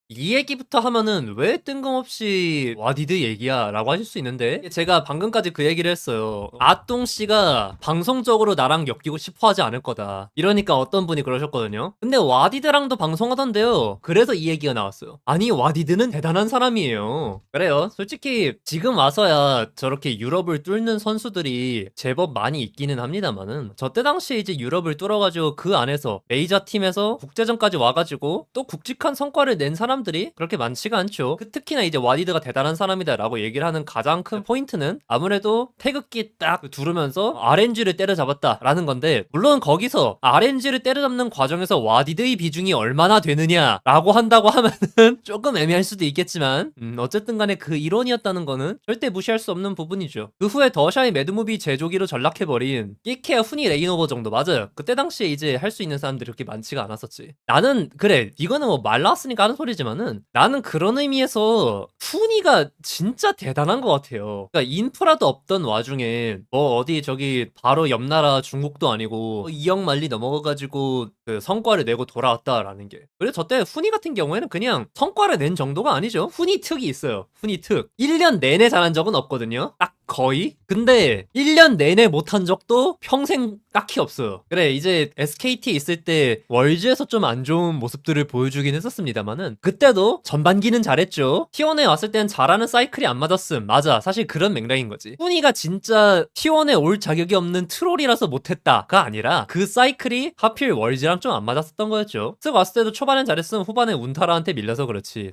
이 얘기부터 하면은 왜 뜬금없이 와디드 얘기야? 라고 하실 수 있는데, 제가 방금까지 그 얘기를 했어요. 아똥 씨가 방송적으로 나랑 엮이고 싶어 하지 않을 거다. 이러니까 어떤 분이 그러셨거든요. 근데 와디드랑도 방송하던데요. 그래서 이 얘기가 나왔어요. 아니, 와디드는 대단한 사람이에요. 그래요. 솔직히 지금 와서야 저렇게 유럽을 뚫는 선수들이 제법 많이 있기는 합니다만은, 저때 당시에 이제 유럽을 뚫어가지고 그 안에서 메이저 팀에서 국제전까지 와가지고 또 굵직한 성과를 낸 사람들이 그렇게 많지가 않죠. 특히나 이제 와디드가 대단한 사람이다라고 얘기를 하는 가장 큰 포인트는 아무래도 태극기 딱 두르면서 RNG를 때려잡았다라는 건데, 물론 거기서 RNG를 때려잡는 과정에서 와디드의 비중이 얼마나 되느냐라고 한다고 하면은 조금 애매할 수도 있겠지만, 어쨌든 간에 그 이론이었다는 거는 절대 무시할 수 없는 부분이죠. 그 후에 더샤의 매드무비 제조기로 전락해버린 끼케야 후니 레이노버 정도 맞아요. 그때 당시에 이제 할 수 있는 사람들이 그렇게 많지가 않았었지. 나는 그래, 이거는 뭐 말 나왔으니까 하는 소리지만은, 나는 그런 의미에서 후니가 진짜 대단한 것 같아요. 그러니까 인프라도 없던 와중에 뭐 어디 저기 바로 옆 나라 중국도 아니고 2억 만리 넘어가가지고 그 성과를 내고 돌아왔다라는 게. 그래서 저때 후니 같은 경우에는 그냥 성과를 낸 정도가 아니죠. 후니 특이 있어요. 후니 특. 1년 내내 잘한 적은 없거든요. 딱 거의. 근데 1년 내내 못한 적도 평생 딱히 없어요. 그래, 이제 SKT 있을 때 월즈에서 좀 안 좋은 모습들을 보여주긴 했었습니다만은, 그때도 전반기는 잘했죠. T1에 왔을 땐 잘하는 사이클이 안 맞았음. 맞아, 사실 그런 맥락인 거지. 후니가 진짜 T1에 올 자격이 없는 트롤이라서 못했다가 아니라 그 사이클이 하필 월즈랑 좀 안 맞았었던 거였죠. 쓱 왔을 때도 초반엔 잘했음, 후반에 운타라한테 밀려서 그렇지.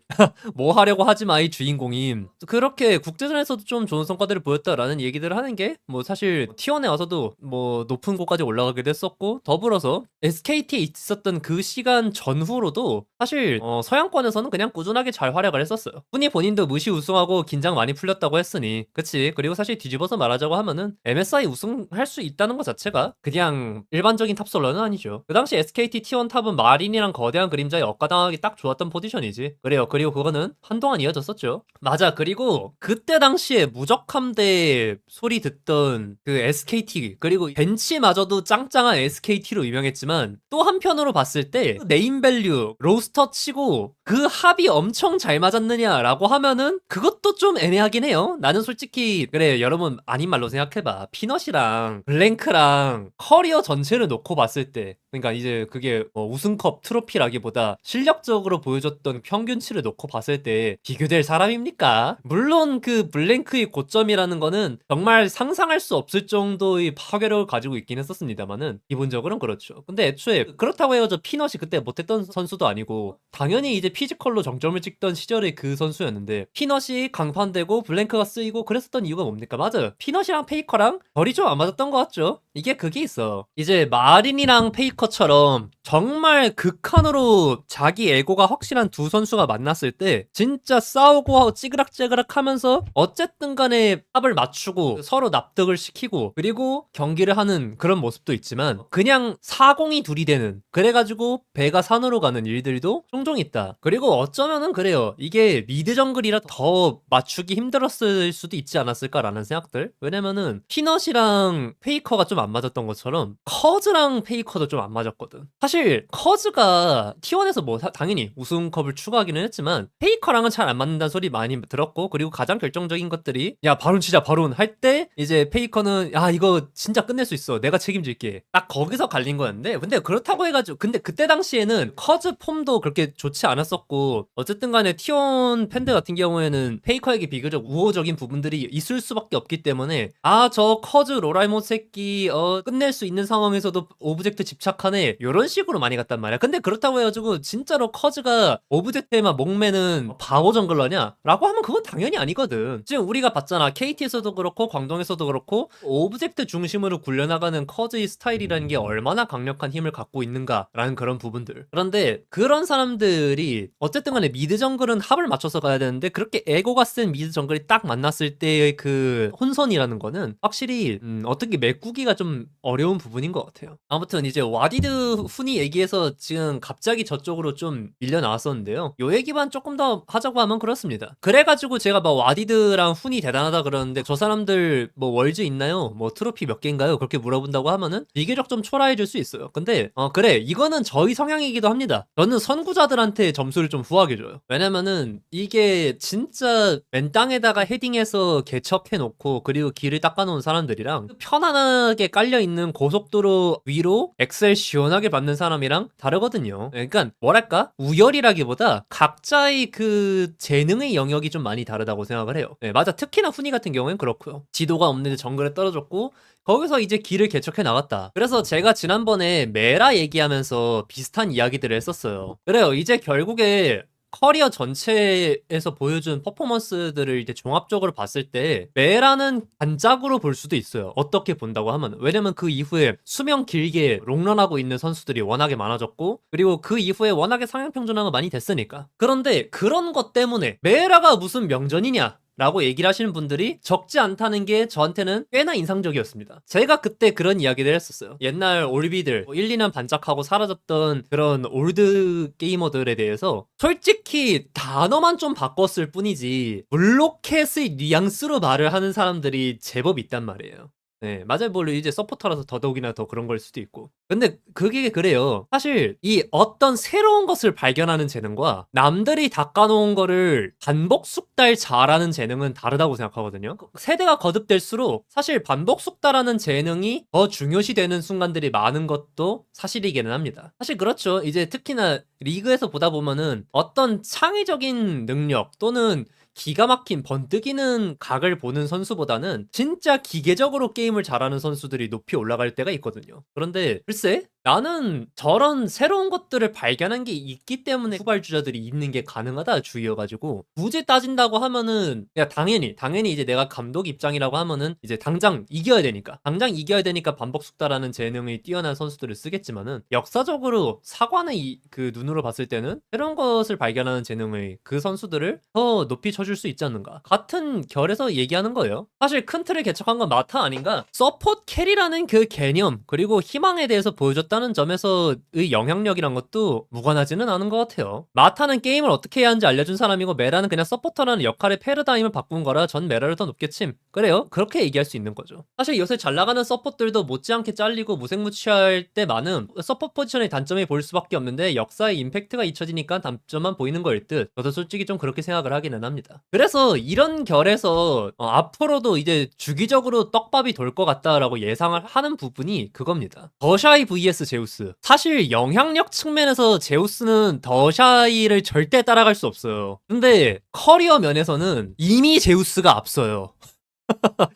뭐 하려고 하지 마이 주인공임. 그렇게 국제전에서도 좀 좋은 성과들을 보였다라는 얘기들을 하는 게 뭐 사실 T1에 와서도 뭐 높은 곳까지 올라가기도 했었고, 더불어서 SKT에 있었던 그 시간 전후로도 사실 서양권에서는 그냥 꾸준하게 잘 활약을 했었어요. 훈이 본인도 무시 우승하고 긴장 많이 풀렸다고 했으니 그치. 그리고 사실 뒤집어서 말하자고 하면은 MSI 우승할 수 있다는 것 자체가 그냥 일반적인 탑솔러는 아니죠. 그 당시 SKT T1 탑은 마린이랑 거대한 그림자에 억가당하기 딱 좋았던 포지션이지. 그래요. 그리고 그거는 한동안 이어졌었죠. 맞아. 그리고 그때 당시에 무적함대 소리 듣던 그 SKT, 그리고 벤치마저도 짱짱한 SKT로 유명했지만, 또 한편으로 봤을 때 네임밸류 로스터 치고 그 합이 엄청 잘 맞았느냐라고 하면은 그것도 좀 애매하긴 해요. 나는 솔직히 그래, 여러분 아닌 말로 생각해봐. 피넛이랑 블랭크랑 커리어 전체를 놓고 봤을 때, 그러니까 이제 그게 우승컵 트로피라기보다 실력적으로 보여줬던 평균치를 놓고 봤을 때 비교될 사람입니까? 물론 그 블랭크의 고점이라는 거는 정말 상상할 수 없을 정도의 파괴력을 가지고 있긴 했었습니다만은, 기본적으로는 그렇죠. 근데 애초에 그렇다고 해서 피넛이 그때 못했던 선수도 아니고, 당연히 이제 피지컬로 정점을 찍던 시절의 그 선수였는데, 피넛이 강판되고 블랭크가 쓰이고 그랬었던 이유가 뭡니까? 맞아요. 피넛이랑 페이커랑 결이 좀 안 맞았던 것 같죠? 이게 그게 있어. 이제 마린이랑 페이커처럼 정말 극한으로 자기 에고가 확실한 두 선수가 만났을 때 진짜 싸우고 찌그락찌그락 하면서 어쨌든 간에 합을 맞추고 서로 납득을 시키고 그리고 경기를 하는 그런 모습도 있지만, 그냥 사공이 둘이 되는, 그래가지고 배가 산으로 가는 일들도 종종 있다. 그리고 어쩌면은 그래요. 이게 미드 정글이라 더 맞추기 힘들었을 수도 있지 않았을까라는 생각들. 왜냐면은 피넛이랑 페이커가 좀 안 맞았던 것처럼 커즈랑 페이커도 좀 안 맞았거든. 사실 커즈가 T1에서 뭐 당연히 우승컵을 추가하기는 했지만 페이커랑은 잘 안 맞는다는 소리 많이 들었고, 그리고 가장 결정적인 것들이 야 바론 치자 바론 할 때 이제 페이커는 야 이거 진짜 끝낼 수 있어 내가 책임질게, 딱 거기서 갈린 거였는데, 근데 그렇다고 해가지고 근데 그때 당시에는 커즈 폼도 그렇게 좋지 않았었고, 어쨌든 간에 T1 팬들 같은 경우에는 페이커에게 비교적 우호적인 부분들이 있을 수밖에 없기 때문에, 아 저 커즈 로라이모 새끼 끝낼 수 있는 상황에서도 오브젝트 집착하네, 이런 식으로 많이 갔단 말이야. 근데 그렇다고 해가지고 진짜로 커즈가 오브젝트에만 목매는 바보 정글러냐? 라고 하면 그건 당연히 아니거든. 지금 우리가 봤잖아. KT에서도 그렇고 광동에서도 그렇고 오브젝트 중심으로 굴려나가는 커즈의 스타일이라는 게 얼마나 강력한 힘을 갖고 있는가라는 그런 부분들. 그런데 그런 사람들이 어쨌든 간에 미드 정글은 합을 맞춰서 가야 되는데, 그렇게 에고가 센 미드 정글이 딱 만났을 때의 그 혼선이라는 거는 확실히 어떻게 메꾸기가 좀 어려운 부분인 것 같아요. 아무튼 이제 와디드 훈이 얘기해서 지금 갑자기 저쪽으로 좀 밀려 나왔었는데요. 요 얘기만 조금 더 하자고 하면 그렇습니다. 그래가지고 제가 막 와디드랑 훈이 대단하다 그러는데, 물어보는데 저 사람들 뭐 월즈 있나요? 뭐 트로피 몇 개인가요? 그렇게 물어본다고 하면은 비교적 좀 초라해질 수 있어요. 근데 그래 이거는 저희 성향이기도 합니다. 저는 선구자들한테 점수를 좀 후하게 줘요. 왜냐면은 이게 진짜 맨 땅에다가 헤딩해서 개척해놓고 그리고 길을 닦아놓은 사람들이랑 편안하게 깔려있는 고속도로 위로 엑셀 시원하게 받는 사람이랑 다르거든요. 그러니까 뭐랄까 우열이라기보다 각자의 그 재능의 영역이 좀 많이 다르다고 생각을 해요. 네, 맞아. 특히나 훈이 같은 경우엔 그렇고요. 지도가 없는데 정글에 떨어졌고 거기서 이제 길을 개척해 나갔다. 그래서 제가 지난번에 메라 얘기하면서 비슷한 이야기들을 했었어요. 그래요. 이제 결국에 커리어 전체에서 보여준 퍼포먼스들을 이제 종합적으로 봤을 때 메라는 반짝으로 볼 수도 있어요. 어떻게 본다고 하면. 왜냐면 그 이후에 수명 길게 롱런하고 있는 선수들이 워낙에 많아졌고 그리고 그 이후에 워낙에 상향평준화가 많이 됐으니까. 그런데 그런 것 때문에 메라가 무슨 명전이냐 라고 얘기를 하시는 분들이 적지 않다는 게 저한테는 꽤나 인상적이었습니다. 제가 그때 그런 이야기를 했었어요. 옛날 올비들 1, 2년 반짝하고 사라졌던 그런 올드 게이머들에 대해서 솔직히 단어만 좀 바꿨을 뿐이지 블로켓의 뉘앙스로 말을 하는 사람들이 제법 있단 말이에요. 네, 맞아요. 물론 이제 서포터라서 더더욱이나 더 그런 걸 수도 있고. 근데 그게 그래요. 사실 이 어떤 새로운 것을 발견하는 재능과 남들이 닦아놓은 거를 반복 숙달 잘하는 재능은 다르다고 생각하거든요. 세대가 거듭될수록 사실 반복 숙달하는 재능이 더 중요시되는 순간들이 많은 것도 사실이기는 합니다. 사실 그렇죠. 이제 특히나 리그에서 보다 보면은 어떤 창의적인 능력 또는 기가 막힌 번뜩이는 각을 보는 선수보다는 진짜 기계적으로 게임을 잘하는 선수들이 높이 올라갈 때가 있거든요. 그런데 글쎄 나는 저런 새로운 것들을 발견한 게 있기 때문에 후발주자들이 있는 게 가능하다 주의여가지고 굳이 따진다고 하면은 그냥 당연히 이제 내가 감독 입장이라고 하면은 이제 당장 이겨야 되니까 반복 숙달하는 재능이 뛰어난 선수들을 쓰겠지만은 역사적으로 사관의 그 눈으로 봤을 때는 새로운 것을 발견하는 재능의 그 선수들을 더 높이 쳐줄 수 있지 않는가 같은 결에서 얘기하는 거예요. 사실 큰 틀을 개척한 건 마타 아닌가? 서포트 캐리라는 그 개념 그리고 희망에 대해서 보여줬다는 점에서의 영향력이란 것도 무관하지는 않은 것 같아요. 마타는 게임을 어떻게 해야 하는지 알려준 사람이고 메라는 그냥 서포터라는 역할의 패러다임을 바꾼 거라 전 메라를 더 높게 침. 그래요? 그렇게 얘기할 수 있는 거죠. 사실 요새 잘 나가는 서포트들도 못지않게 잘리고 무색무취할 때 많은 서포트 포지션의 단점이 보일 수밖에 없는데 역사의 임팩트가 잊혀지니까 단점만 보이는 거일 듯 저도 솔직히 좀 그렇게 생각을 하기는 합니다. 그래서 이런 결에서 앞으로도 이제 주기적으로 떡밥이 돌 것 같다라고 예상을 하는 부분이 그겁니다. 더샤이 vs 제우스. 사실 영향력 측면에서 제우스는 더샤이를 절대 따라갈 수 없어요. 근데 커리어 면에서는 이미 제우스가 앞서요.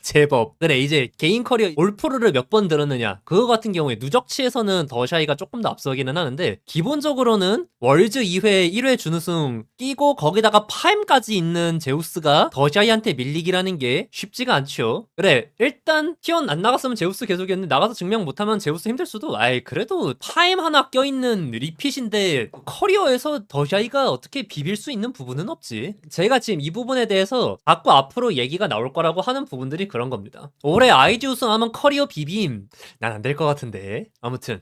제법. 그래 이제 개인 커리어 올프로를 몇 번 들었느냐 그거 같은 경우에 누적치에서는 더샤이가 조금 더 앞서기는 하는데 기본적으로는 월즈 2회 1회 준우승 끼고 거기다가 파임까지 있는 제우스가 더샤이한테 밀리기라는 게 쉽지가 않죠. 그래 일단 T1 안 나갔으면 제우스 계속이었는데 나가서 증명 못하면 제우스 힘들 수도 그래도 파임 하나 껴있는 리핏인데 커리어에서 더샤이가 어떻게 비빌 수 있는 부분은 없지. 제가 지금 이 부분에 대해서 자꾸 앞으로 얘기가 나올 거라고 하는 부분들이 그런 겁니다. 올해 IG 우승하면 커리어 비빔 난 안 될 것 같은데. 아무튼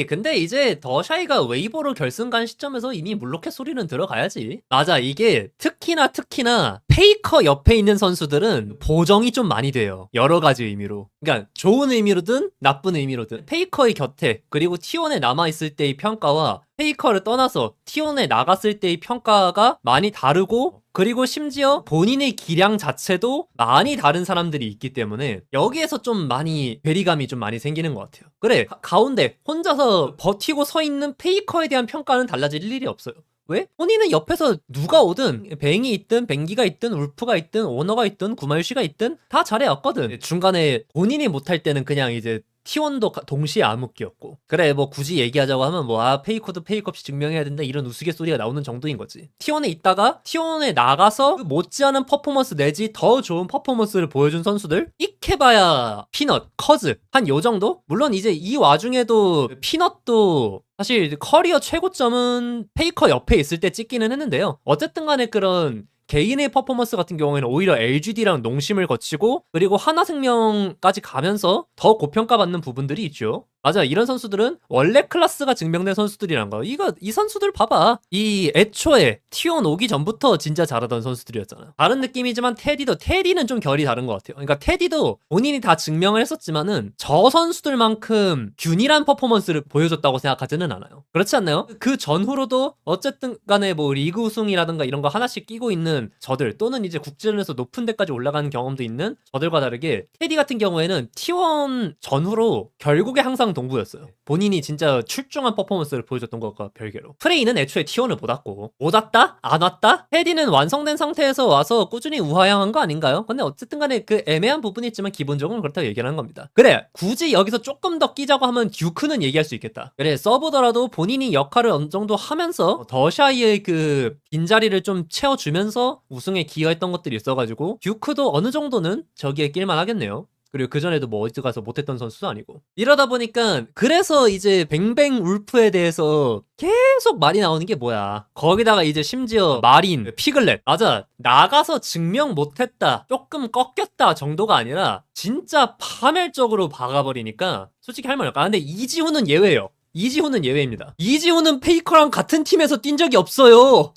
근데 이제 더샤이가 웨이보로 결승 간 시점에서 이미 물로켓 소리는 들어가야지. 맞아 이게 특히나 페이커 옆에 있는 선수들은 보정이 좀 많이 돼요. 여러 가지 의미로. 그러니까 좋은 의미로든 나쁜 의미로든 페이커의 곁에 그리고 T1에 남아있을 때의 평가와 페이커를 떠나서 T1에 나갔을 때의 평가가 많이 다르고 그리고 심지어 본인의 기량 자체도 많이 다른 사람들이 있기 때문에 여기에서 좀 많이 괴리감이 좀 많이 생기는 것 같아요. 그래 가운데 혼자서 버티고 서 있는 페이커에 대한 평가는 달라질 일이 없어요. 왜? 본인은 옆에서 누가 오든 뱅이 있든 뱅기가 있든 울프가 있든 오너가 있든 구마유시가 있든 다 잘해왔거든. 중간에 본인이 못할 때는 그냥 이제 T1도 동시에 암흑기였고 그래 뭐 굳이 얘기하자고 하면 페이커도 페이커 없이 증명해야 된다 이런 우스갯소리가 나오는 정도인 거지. T1에 있다가 T1에 나가서 그 못지않은 퍼포먼스 내지 더 좋은 퍼포먼스를 보여준 선수들 익해봐야 피넛, 커즈 한 요 정도? 물론 이제 이 와중에도 피넛도 사실 커리어 최고점은 페이커 옆에 있을 때 찍기는 했는데요. 어쨌든 간에 그런 개인의 퍼포먼스 같은 경우에는 오히려 LGD랑 농심을 거치고 그리고 하나생명까지 가면서 더 고평가받는 부분들이 있죠. 맞아, 이런 선수들은 원래 클래스가 증명된 선수들이란 거. 이 선수들 봐봐. 이 애초에 T1 오기 전부터 진짜 잘하던 선수들이었잖아. 다른 느낌이지만 테디는 좀 결이 다른 것 같아요. 그러니까 테디도 본인이 다 증명을 했었지만은 저 선수들만큼 균일한 퍼포먼스를 보여줬다고 생각하지는 않아요. 그렇지 않나요? 그 전후로도 어쨌든 간에 뭐 리그 우승이라든가 이런 거 하나씩 끼고 있는 저들 또는 이제 국제전에서 높은 데까지 올라가는 경험도 있는 저들과 다르게 테디 같은 경우에는 T1 전후로 결국에 항상 동부였어요. 본인이 진짜 출중한 퍼포먼스를 보여줬던 것과 별개로. 프레이는 애초에 T1을 못 왔다? 안 왔다? 테디는 완성된 상태에서 와서 꾸준히 우하향한 거 아닌가요? 근데 어쨌든 간에 그 애매한 부분이 있지만 기본적으로 그렇다고 얘기를 하는 겁니다. 그래, 굳이 여기서 조금 더 끼자고 하면 듀크는 얘기할 수 있겠다. 그래, 서브더라도 본인이 역할을 어느 정도 하면서 더샤이의 그 빈자리를 좀 채워주면서 우승에 기여했던 것들이 있어가지고 듀크도 어느 정도는 저기에 낄만 하겠네요. 그리고 그전에도 뭐 어디 가서 못했던 선수도 아니고. 이러다 보니까 그래서 이제 뱅뱅 울프에 대해서 계속 말이 나오는 게 뭐야. 거기다가 이제 심지어 마린, 피글렛. 맞아, 나가서 증명 못했다, 조금 꺾였다 정도가 아니라 진짜 파멸적으로 박아버리니까 솔직히 할 말 없다. 근데 이지훈은 예외예요. 이지훈은 예외입니다. 이지훈은 페이커랑 같은 팀에서 뛴 적이 없어요.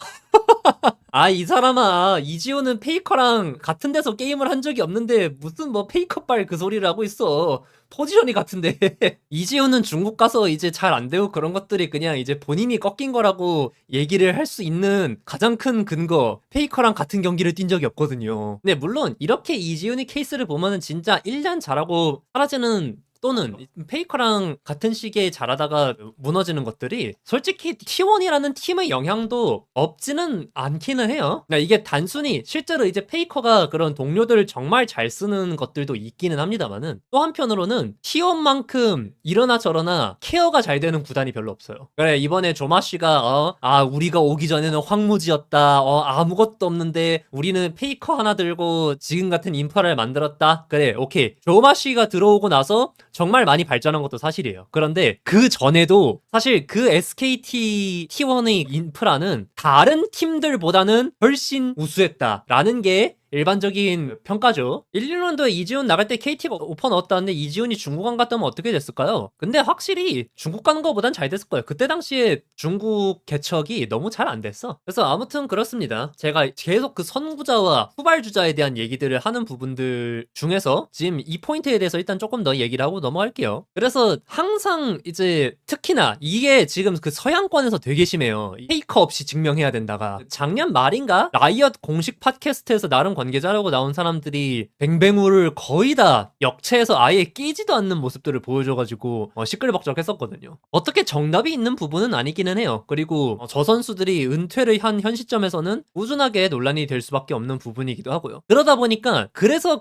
아, 이 사람아, 이지훈은 페이커랑 같은 데서 게임을 한 적이 없는데 무슨 뭐 페이커빨 그 소리를 하고 있어. 포지션이 같은데. 이지훈은 중국 가서 이제 잘 안 되고 그런 것들이 그냥 이제 본인이 꺾인 거라고 얘기를 할 수 있는 가장 큰 근거, 페이커랑 같은 경기를 뛴 적이 없거든요. 근데 물론 이렇게 이지훈의 케이스를 보면은 진짜 1년 잘하고 사라지는, 또는 페이커랑 같은 시기에 잘하다가 무너지는 것들이 솔직히 T1이라는 팀의 영향도 없지는 않기는 해요. 그러니까 이게 단순히 실제로 이제 페이커가 그런 동료들을 정말 잘 쓰는 것들도 있기는 합니다만은 또 한편으로는 T1만큼 이러나 저러나 케어가 잘 되는 구단이 별로 없어요. 그래, 이번에 조마씨가 우리가 오기 전에는 황무지였다, 아무것도 없는데 우리는 페이커 하나 들고 지금 같은 인프라를 만들었다. 그래, 오케이. 조마씨가 들어오고 나서 정말 많이 발전한 것도 사실이에요. 그런데 그 전에도 사실 그 SKT T1의 인프라는 다른 팀들보다는 훨씬 우수했다라는 게 일반적인 평가죠. 11년도에 이지훈 나갈 때 KT가 오퍼 넣었다는데 이지훈이 중국 안 갔다면 어떻게 됐을까요? 근데 확실히 중국 가는 것보단 잘 됐을 거예요. 그때 당시에 중국 개척이 너무 잘 안 됐어. 그래서 아무튼 그렇습니다. 제가 계속 그 선구자와 후발주자에 대한 얘기들을 하는 부분들 중에서 지금 이 포인트에 대해서 일단 조금 더 얘기를 하고 넘어갈게요. 그래서 항상 이제 특히나 이게 지금 그 서양권에서 되게 심해요. 페이커 없이 증명해야 된다가. 작년 말인가 라이엇 공식 팟캐스트에서 나름 관계자라고 나온 사람들이 뱅뱅우를 거의 다 역체해서 아예 끼지도 않는 모습들을 보여줘가지고 시끌벅적했었거든요. 어떻게 정답이 있는 부분은 아니기는 해요. 그리고 저 선수들이 은퇴를 한 현 시점에서는 꾸준하게 논란이 될 수밖에 없는 부분이기도 하고요. 그러다 보니까 그래서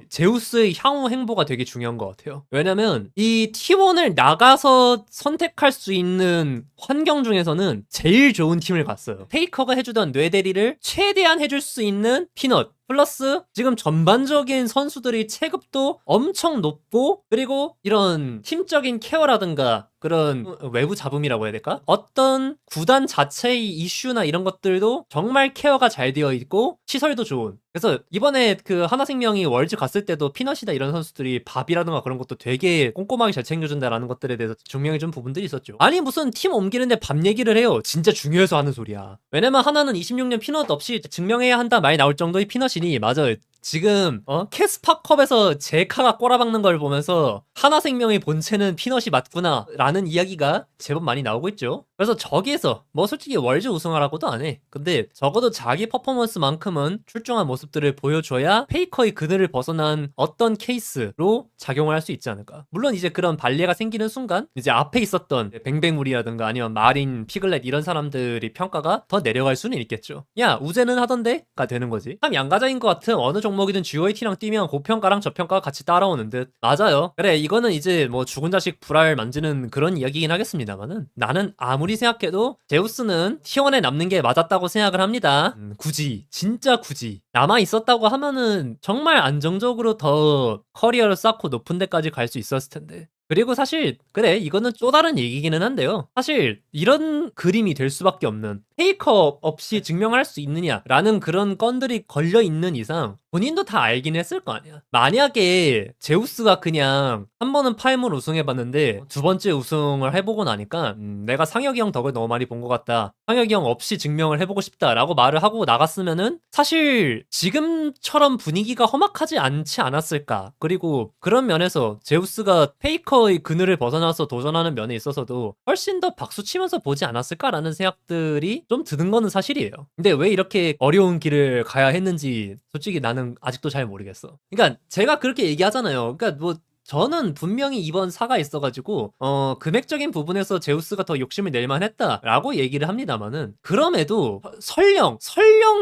제우스의 향후 행보가 되게 중요한 것 같아요. 왜냐면 이 T1을 나가서 선택할 수 있는 환경 중에서는 제일 좋은 팀을 갔어요. 페이커가 해주던 뇌대리를 최대한 해줄 수 있는 피넛 플러스 지금 전반적인 선수들의 체급도 엄청 높고 그리고 이런 팀적인 케어라든가 그런 외부 잡음이라고 해야 될까? 어떤 구단 자체의 이슈나 이런 것들도 정말 케어가 잘 되어 있고 시설도 좋은. 그래서 이번에 그 하나생명이 월즈 갔을 때도 피넛이다 이런 선수들이 밥이라든가 그런 것도 되게 꼼꼼하게 잘 챙겨준다라는 것들에 대해서 증명해준 부분들이 있었죠. 아니 무슨 팀 옮기는데 밥 얘기를 해요. 진짜 중요해서 하는 소리야. 왜냐면 하나는 26년 피넛 없이 증명해야 한다 말이 나올 정도의 피넛이니 맞아요. 지금 캐스파컵에서 제카가 꼬라박는 걸 보면서 하나생명의 본체는 피넛이 맞구나 라는 이야기가 제법 많이 나오고 있죠. 그래서 저기에서 뭐 솔직히 월즈 우승하라고도 안 해. 근데 적어도 자기 퍼포먼스만큼은 출중한 모습들을 보여줘야 페이커의 그늘을 벗어난 어떤 케이스로 작용을 할 수 있지 않을까. 물론 이제 그런 발레가 생기는 순간 이제 앞에 있었던 뱅뱅물이라든가 아니면 마린, 피글렛 이런 사람들이 평가가 더 내려갈 수는 있겠죠. 야 우제는 하던데? 가 되는 거지. 참 양가자인 것 같은 어느 종목이든 GOAT랑 뛰면 고평가랑 저평가가 같이 따라오는 듯. 맞아요. 그래 이거는 이제 뭐 죽은 자식 불알 만지는 그런 이야기긴 하겠습니다만은 나는 아무리 생각해도 제우스는 T1에 남는 게 맞았다고 생각을 합니다. 굳이 진짜 굳이 남아 있었다고 하면은 정말 안정적으로 더 커리어를 쌓고 높은 데까지 갈 수 있었을 텐데. 그리고 사실 그래 이거는 또 다른 얘기기는 한데요. 사실 이런 그림이 될 수밖에 없는 페이커 없이 증명할 수 있느냐라는 그런 건들이 걸려있는 이상 본인도 다 알긴 했을 거 아니야. 만약에 제우스가 그냥 한 번은 파이몰 우승해봤는데 두 번째 우승을 해보고 나니까 내가 상혁이 형 덕을 너무 많이 본 것 같다. 상혁이 형 없이 증명을 해보고 싶다라고 말을 하고 나갔으면은 사실 지금처럼 분위기가 험악하지 않지 않았을까. 그리고 그런 면에서 제우스가 페이커의 그늘을 벗어나서 도전하는 면에 있어서도 훨씬 더 박수치면서 보지 않았을까라는 생각들이 좀 드는 거는 사실이에요. 근데 왜 이렇게 어려운 길을 가야 했는지 솔직히 나는 아직도 잘 모르겠어. 그러니까 제가 그렇게 얘기하잖아요. 그러니까 뭐 저는 분명히 이번 사가 있어가지고 금액적인 부분에서 제우스가 더 욕심을 낼 만했다라고 얘기를 합니다만은 그럼에도 설령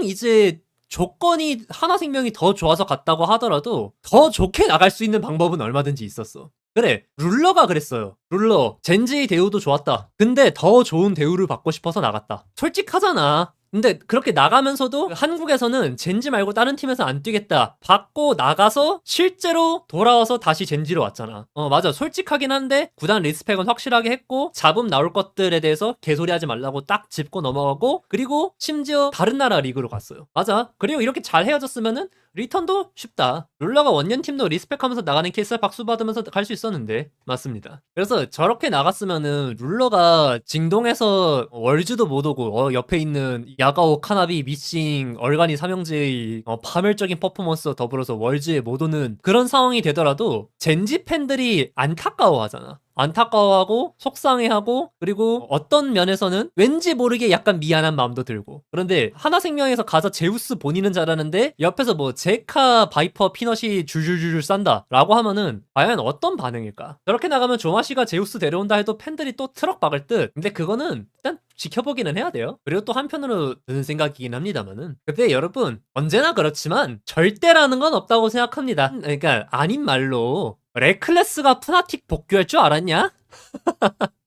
이제 조건이 하나생명이 더 좋아서 갔다고 하더라도 더 좋게 나갈 수 있는 방법은 얼마든지 있었어. 그래, 룰러가 그랬어요. 룰러 젠지의 대우도 좋았다. 근데 더 좋은 대우를 받고 싶어서 나갔다. 솔직하잖아. 근데 그렇게 나가면서도 한국에서는 젠지 말고 다른 팀에서 안 뛰겠다 받고 나가서 실제로 돌아와서 다시 젠지로 왔잖아. 맞아, 솔직하긴 한데 구단 리스펙은 확실하게 했고 잡음 나올 것들에 대해서 개소리하지 말라고 딱 짚고 넘어가고, 그리고 심지어 다른 나라 리그로 갔어요. 맞아. 그리고 이렇게 잘 헤어졌으면은 리턴도 쉽다. 룰러가 원년팀도 리스펙하면서 나가는 케이스 박수 받으면서 갈 수 있었는데. 맞습니다. 그래서 저렇게 나갔으면은 룰러가 징동에서 월즈도 못 오고 옆에 있는 야가오, 카나비, 미싱, 얼간이 삼형제의 파멸적인 퍼포먼스와 더불어서 월즈에 못 오는 그런 상황이 되더라도 젠지 팬들이 안타까워하잖아. 안타까워하고 속상해하고, 그리고 어떤 면에서는 왠지 모르게 약간 미안한 마음도 들고. 그런데 하나생명에서 가서 제우스 본인은 잘하는데 옆에서 뭐 제카, 바이퍼, 피넛이 줄줄줄 싼다 라고 하면은 과연 어떤 반응일까? 저렇게 나가면 조마시가 제우스 데려온다 해도 팬들이 또 트럭 박을 듯. 근데 그거는 일단 지켜보기는 해야 돼요. 그리고 또 한편으로 드는 생각이긴 합니다만은, 근데 여러분 언제나 그렇지만 절대라는 건 없다고 생각합니다. 그러니까 아닌 말로 레클레스가 푸나틱 복귀할 줄 알았냐?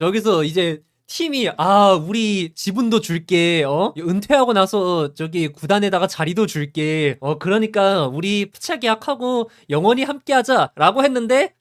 여기서 이제 팀이 우리 지분도 줄게, 은퇴하고 나서 저기 구단에다가 자리도 줄게, 그러니까 우리 푸차 계약하고 영원히 함께하자 라고 했는데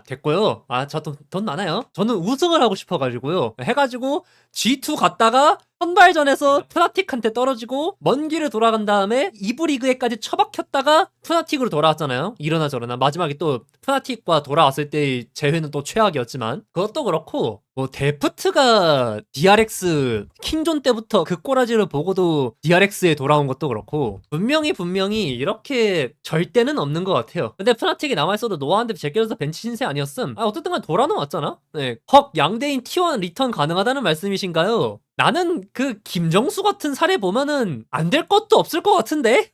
됐고요. 저 돈 많아요. 저는 우승을 하고 싶어가지고요 해가지고 G2 갔다가 선발전에서 푸나틱한테 떨어지고 먼 길을 돌아간 다음에 2부 리그에까지 처박혔다가 푸나틱으로 돌아왔잖아요. 이러나 저러나 마지막에 또 푸나틱과 돌아왔을 때의 재회는 또 최악이었지만, 그것도 그렇고 뭐 데프트가 DRX 킹존 때부터 그 꼬라지를 보고도 DRX에 돌아온 것도 그렇고 분명히 이렇게 절대는 없는 것 같아요. 근데 푸나틱이 남아있어도 노아한테 제껴져서 벤치 신세 아니었음. 어쨌든 간에 돌아는 왔잖아. 네. 헉, 양대인 T1 리턴 가능하다는 말씀이신가요? 나는 그 김정수 같은 사례 보면은 안 될 것도 없을 것 같은데?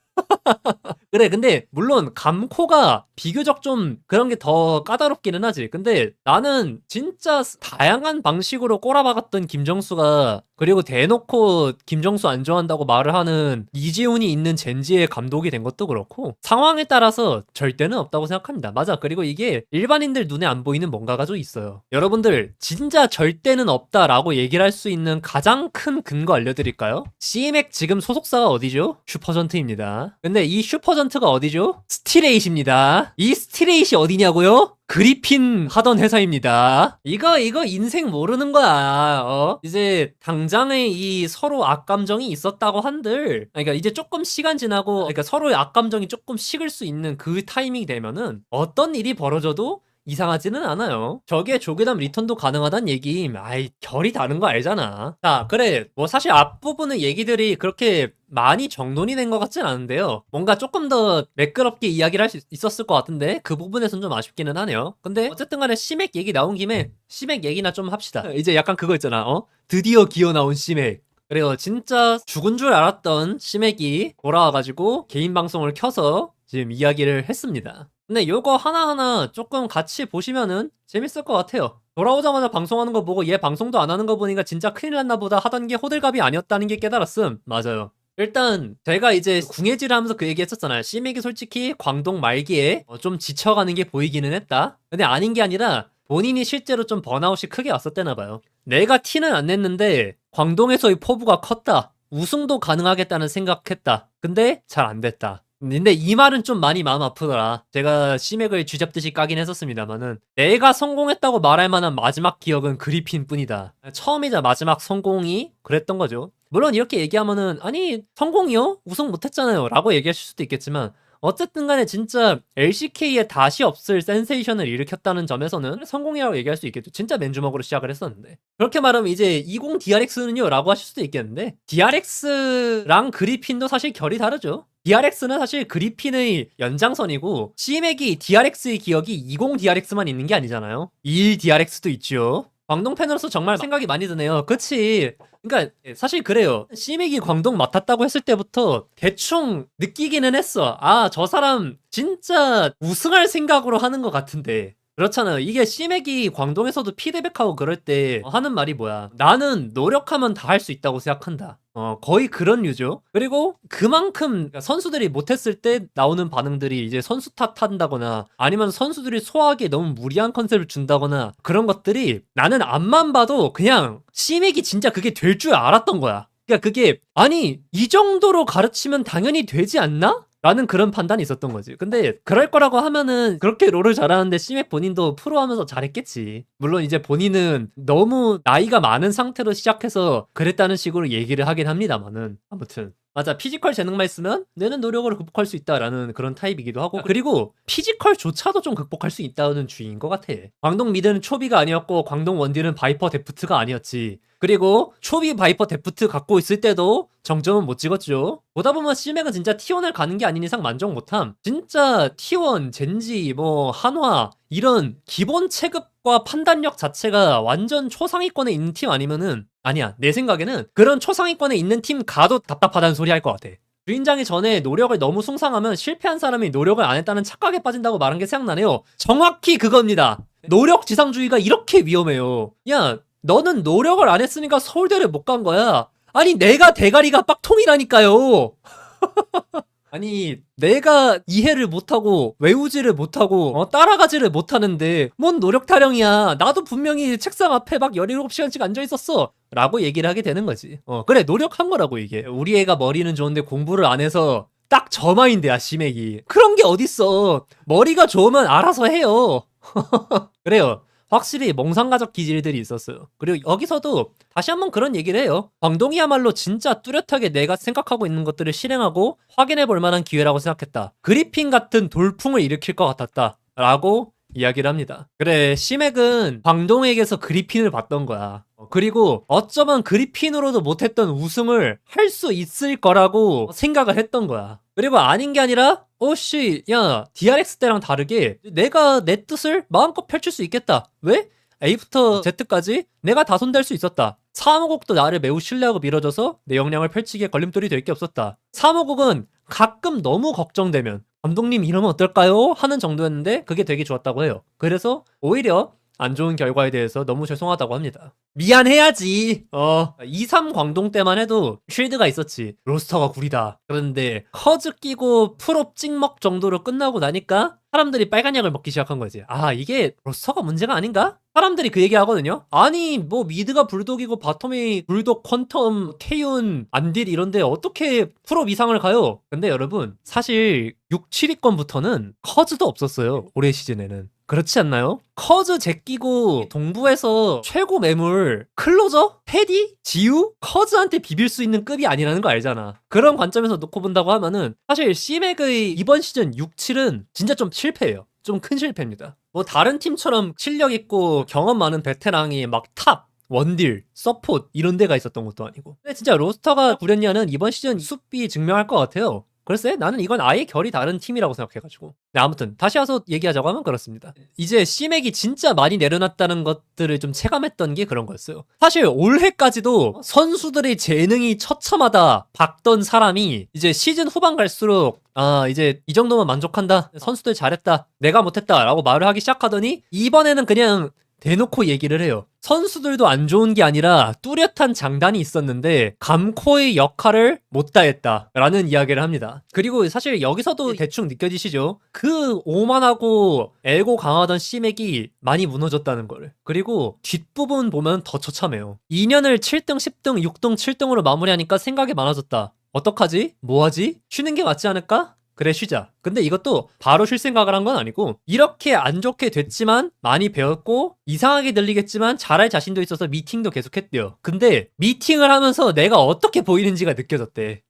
그래, 근데 물론 감코가 비교적 좀 그런 게 더 까다롭기는 하지. 근데 나는 진짜 다양한 방식으로 꼬라박았던 김정수가, 그리고 대놓고 김정수 안 좋아한다고 말을 하는 이재훈이 있는 젠지의 감독이 된 것도 그렇고 상황에 따라서 절대는 없다고 생각합니다. 맞아. 그리고 이게 일반인들 눈에 안 보이는 뭔가가 좀 있어요. 여러분들 진짜 절대는 없다라고 얘기를 할 수 있는 가장 큰 근거 알려드릴까요? CMX 지금 소속사가 어디죠? 슈퍼전트입니다. 근데 이 슈퍼전트가 어디죠? 스틸에잇입니다. 이 스틸에잇이 어디냐고요? 그리핀 하던 회사입니다. 이거 인생 모르는 거야. 이제 당장의 이 서로 악감정이 있었다고 한들, 그러니까 이제 조금 시간 지나고, 그러니까 서로의 악감정이 조금 식을 수 있는 그 타이밍이 되면은 어떤 일이 벌어져도 이상하지는 않아요. 저게 조계담 리턴도 가능하단 얘기, 결이 다른 거 알잖아. 자, 그래, 뭐 사실 앞부분의 얘기들이 그렇게 많이 정돈이 된 것 같진 않은데요. 뭔가 조금 더 매끄럽게 이야기를 할 수 있었을 것 같은데 그 부분에선 좀 아쉽기는 하네요. 근데 어쨌든 간에 시맥 얘기 나온 김에 시맥 얘기나 좀 합시다. 이제 약간 그거 있잖아. 드디어 기어 나온 시맥. 그래요. 진짜 죽은 줄 알았던 시맥이 돌아와가지고 개인 방송을 켜서 지금 이야기를 했습니다. 근데 요거 하나하나 조금 같이 보시면은 재밌을 것 같아요. 돌아오자마자 방송하는 거 보고 얘 방송도 안 하는 거 보니까 진짜 큰일 났나 보다 하던 게 호들갑이 아니었다는 게 깨달았음. 맞아요. 일단 제가 이제 궁예지를 하면서 그 얘기 했었잖아요. 시맥이 솔직히 광동 말기에 좀 지쳐가는 게 보이기는 했다. 근데 아닌 게 아니라 본인이 실제로 좀 번아웃이 크게 왔었대나 봐요. 내가 티는 안 냈는데 광동에서의 포부가 컸다. 우승도 가능하겠다는 생각했다. 근데 잘 안 됐다. 근데 이 말은 좀 많이 마음 아프더라. 제가 시맥을 쥐잡듯이 까긴 했었습니다만은 내가 성공했다고 말할 만한 마지막 기억은 그리핀 뿐이다. 처음이자 마지막 성공이 그랬던 거죠. 물론 이렇게 얘기하면은 아니 성공이요? 우승 못했잖아요 라고 얘기하실 수도 있겠지만 어쨌든 간에 진짜 LCK에 다시 없을 센세이션을 일으켰다는 점에서는 성공이라고 얘기할 수 있겠죠. 진짜 맨주먹으로 시작을 했었는데. 그렇게 말하면 이제 20 DRX는요? 라고 하실 수도 있겠는데 DRX랑 그리핀도 사실 결이 다르죠. DRX는 사실 그리핀의 연장선이고 CMA기 DRX의 기억이 20 DRX만 있는 게 아니잖아요. 21 DRX도 있죠. 광동 팬으로서 정말 생각이 많이 드네요. 그치. 그러니까 사실 그래요. 씨맥이 광동 맡았다고 했을 때부터 대충 느끼기는 했어. 아, 저 사람 진짜 우승할 생각으로 하는 것 같은데. 그렇잖아요. 이게 씨맥이 광동에서도 피드백하고 그럴 때 하는 말이 뭐야. 나는 노력하면 다 할 수 있다고 생각한다. 거의 그런 류죠. 그리고 그만큼 선수들이 못했을 때 나오는 반응들이 이제 선수 탓한다거나 아니면 선수들이 소화하기에 너무 무리한 컨셉을 준다거나 그런 것들이 나는 앞만 봐도 그냥 씨맥이 진짜 그게 될 줄 알았던 거야. 그러니까 그게 아니 이 정도로 가르치면 당연히 되지 않나? 라는 그런 판단이 있었던 거지. 근데 그럴 거라고 하면은 그렇게 롤을 잘하는데 씨맥 본인도 프로 하면서 잘했겠지. 물론 이제 본인은 너무 나이가 많은 상태로 시작해서 그랬다는 식으로 얘기를 하긴 합니다만은 아무튼 맞아. 피지컬 재능만 있으면 내는 노력으로 극복할 수 있다라는 그런 타입이기도 하고 그리고 피지컬조차도 좀 극복할 수 있다는 주의인 것 같아. 광동 미드는 초비가 아니었고 광동 원딜은 바이퍼 데프트가 아니었지. 그리고 초비 바이퍼 데프트 갖고 있을 때도 정점은 못 찍었죠. 보다 보면 씨맥은 진짜 T1을 가는 게 아닌 이상 만족 못함. 진짜 T1, 젠지, 뭐 한화 이런 기본 체급과 판단력 자체가 완전 초상위권에 있는 팀 아니면은 아니야. 내 생각에는 그런 초상위권에 있는 팀 가도 답답하다는 소리 할 것 같아. 주인장이 전에 노력을 너무 숭상하면 실패한 사람이 노력을 안 했다는 착각에 빠진다고 말한 게 생각나네요. 정확히 그겁니다. 노력 지상주의가 이렇게 위험해요. 야, 너는 노력을 안 했으니까 서울대를 못 간 거야. 아니 내가 대가리가 빡통이라니까요. 아니 내가 이해를 못하고 외우지를 못하고 따라가지를 못하는데 뭔 노력 타령이야. 나도 분명히 책상 앞에 막 17시간씩 앉아있었어 라고 얘기를 하게 되는 거지. 그래 노력한 거라고 이게. 우리 애가 머리는 좋은데 공부를 안 해서 딱 저 마인드야 씨맥이. 그런 게 어딨어. 머리가 좋으면 알아서 해요. 그래요. 확실히 몽상가적 기질들이 있었어요. 그리고 여기서도 다시 한번 그런 얘기를 해요. 광동이야말로 진짜 뚜렷하게 내가 생각하고 있는 것들을 실행하고 확인해 볼 만한 기회라고 생각했다. 그리핀 같은 돌풍을 일으킬 것 같았다. 라고 이야기를 합니다. 그래, 시맥은 광동에게서 그리핀을 봤던 거야. 그리고 어쩌면 그리핀으로도 못했던 우승을 할 수 있을 거라고 생각을 했던 거야. 그리고 아닌 게 아니라 씨, 야, DRX 때랑 다르게 내가 내 뜻을 마음껏 펼칠 수 있겠다. 왜? A부터 Z까지 내가 다 손댈 수 있었다. 사무국도 나를 매우 신뢰하고 밀어줘서 내 역량을 펼치기에 걸림돌이 될 게 없었다. 사무국은 가끔 너무 걱정되면 감독님 이러면 어떨까요? 하는 정도였는데 그게 되게 좋았다고 해요. 그래서 오히려 안 좋은 결과에 대해서 너무 죄송하다고 합니다. 미안해야지. 2-3 광동 때만 해도 쉴드가 있었지. 로스터가 구리다. 그런데 커즈 끼고 프로 찍먹 정도로 끝나고 나니까 사람들이 빨간 약을 먹기 시작한 거지. 아, 이게 로스터가 문제가 아닌가? 사람들이 그 얘기 하거든요. 아니 뭐 미드가 불독이고 바텀이 불독, 퀀텀, 태윤, 안딜 이런데 어떻게 프로 이상을 가요? 근데 여러분 사실 6, 7위권부터는 커즈도 없었어요. 올해 시즌에는. 그렇지 않나요? 커즈 제끼고 동부에서 최고 매물 클로저? 패디? 지우? 커즈한테 비빌 수 있는 급이 아니라는 거 알잖아. 그런 관점에서 놓고 본다고 하면은 사실 C맥의 이번 시즌 6, 7은 진짜 좀 실패예요. 좀 큰 실패입니다. 뭐 다른 팀처럼 실력 있고 경험 많은 베테랑이 막 탑, 원딜, 서폿 이런 데가 있었던 것도 아니고. 근데 진짜 로스터가 구렸냐는 이번 시즌 수비 증명할 것 같아요. 글쎄 나는 이건 아예 결이 다른 팀이라고 생각해가지고. 네, 아무튼 다시 와서 얘기하자고 하면 그렇습니다. 이제 C맥이 진짜 많이 내려놨다는 것들을 좀 체감했던 게 그런 거였어요. 사실 올해까지도 선수들의 재능이 처참하다 박던 사람이 이제 시즌 후반 갈수록 이제 이 정도면 만족한다. 선수들 잘했다. 내가 못했다. 라고 말을 하기 시작하더니 이번에는 그냥 대놓고 얘기를 해요. 선수들도 안 좋은 게 아니라 뚜렷한 장단이 있었는데 감코의 역할을 못 다했다 라는 이야기를 합니다. 그리고 사실 여기서도 대충 느껴지시죠? 그 오만하고 에고 강하던 C맥이 많이 무너졌다는 걸. 그리고 뒷부분 보면 더 처참해요. 2년을 7등, 10등, 6등, 7등으로 마무리하니까 생각이 많아졌다. 어떡하지? 뭐하지? 쉬는 게 맞지 않을까? 그래 쉬자. 근데 이것도 바로 쉴 생각을 한 건 아니고 이렇게 안 좋게 됐지만 많이 배웠고 이상하게 들리겠지만 잘할 자신도 있어서 미팅도 계속했대요. 근데 미팅을 하면서 내가 어떻게 보이는지가 느껴졌대.